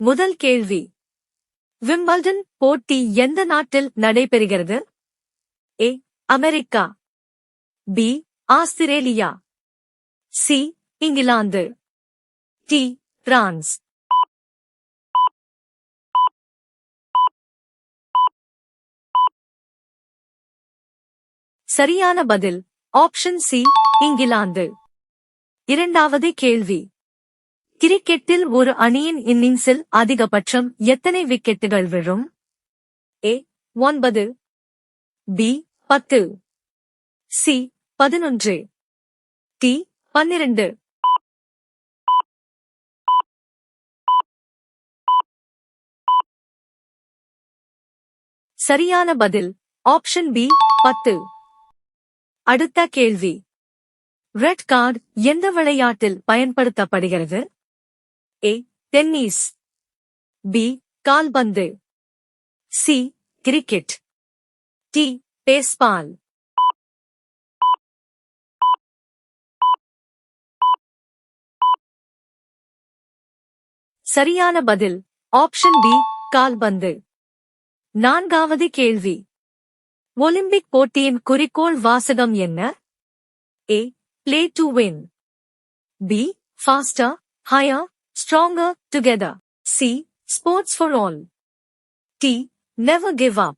முதல் கேள்வி. விம்பிள்டன் போட்டி எந்த நாட்டில் நடைபெறுகிறது? A. America. B. Australia. C. England. D. France. சரியான பதில் ஆப்ஷன் சி, இங்கிலாந்து. இரண்டாவது கேள்வி. கிரிக்கெட்டில் ஒரு அணியின் இன்னிங்ஸில் அதிகபட்சம் எத்தனை விக்கெட்டுகள் விழும்? ஏ. 9. பி. 10. சி. 11. டி. 12. சரியான பதில் ஆப்ஷன் பி, 10. அடுத்த கேள்வி. ரெட் கார்டு எந்த விளையாட்டில் பயன்படுத்தப்படுகிறது? ஏ. டென்னிஸ். பி. கால்பந்து. சி. கிரிக்கெட். டி. பேஸ்பால். சரியான பதில் ஆப்ஷன் பி, கால்பந்து. நான்காவது கேள்வி. ஒலிம்பிக் போட்டியின் குறிக்கோள் வாசகம் என்ன? ஏ. Play to win. B. Faster, higher, stronger, together. C. Sports for all. T. Never give up.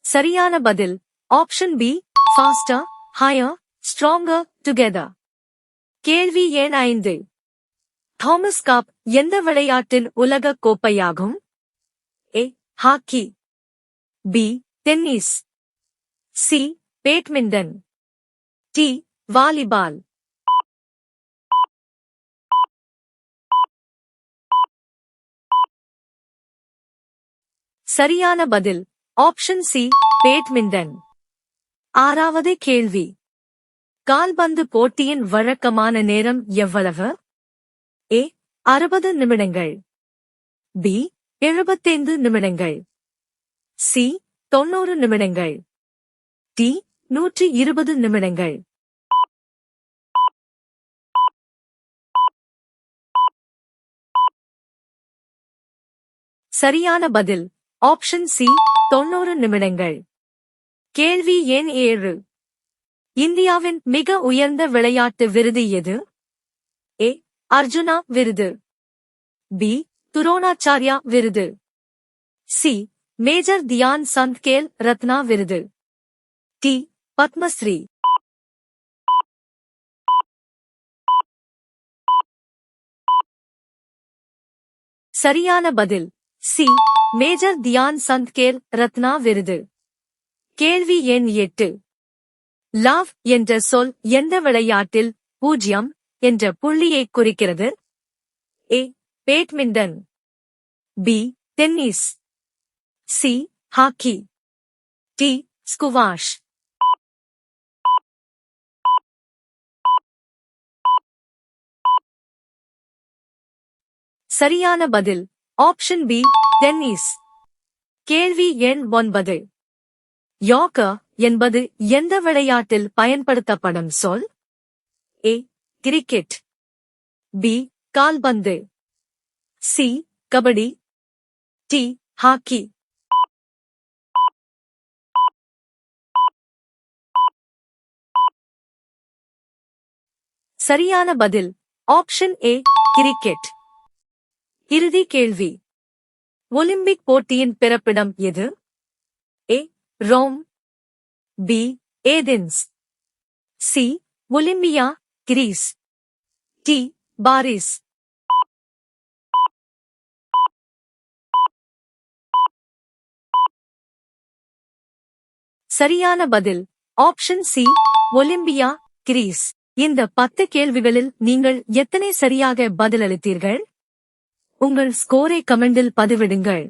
சரியான பதில் option B, faster, higher, stronger, together. கேள்வி எண் 5. தாமஸ் கப் எந்த விளையாட்டின் உலக கோப்பையாகும்? A. Hockey. B. Tennis. C. Badminton. D. Volleyball. சரியான பதில் ஆப்ஷன் சி, பேட்மிண்டன். ஆறாவது கேள்வி. கால்பந்து போட்டியின் வழக்கமான நேரம் எவ்வளவு? ஏ. 60 நிமிடங்கள். பி. 75 நிமிடங்கள். சி. 90 நிமிடங்கள். டி. 120 நிமிடங்கள். சரியான பதில் ஆப்ஷன் சி, 90 நிமிடங்கள். கேள்வி எண் 7. இந்தியாவின் மிக உயர்ந்த விளையாட்டு விருது எது? ஏ. அர்ஜுனா விருது. பி. துரோணாச்சார்யா விருது. சி. மேஜர் தியான் சந்த் கேல் ரத்னா விருது. டி. பத்மஸ்ரீ. சரியான பதில் சி, மேஜர் தியான் சந்த் கேல் ரத்னா விருது. கேள்வி எண் 8. லவ் என்ற சொல் எந்த விளையாட்டில் 0 என்ற புள்ளியை குறிக்கிறது? A. Badminton. B. Tennis. C. Hockey. D. Squash. சரியான பதில் ஆப்ஷன் பி, டென்னிஸ். கேள்வி எண் 9. யாக்கர் என்பது எந்த விளையாட்டில் பயன்படுத்தப்படும் சொல்? ஏ. கிரிக்கெட். பி. கால்பந்து. சி. கபடி. டி. ஹாக்கி. சரியான பதில் ஆப்ஷன் ஏ, கிரிக்கெட். இறுதி கேள்வி. ஒலிம்பிக் போட்டியின் பிறப்பிடம் எது? A. Rome. B. Athens. C. Olympia, Greece. D. Paris. சரியான பதில் ஆப்ஷன் சி, ஒலிம்பியா, கிரீஸ். இந்த 10 கேள்விகளில் நீங்கள் எத்தனை சரியாக பதிலளித்தீர்கள்? உங்கள் ஸ்கோரை கமெண்டில் பதிவிடுங்கள்.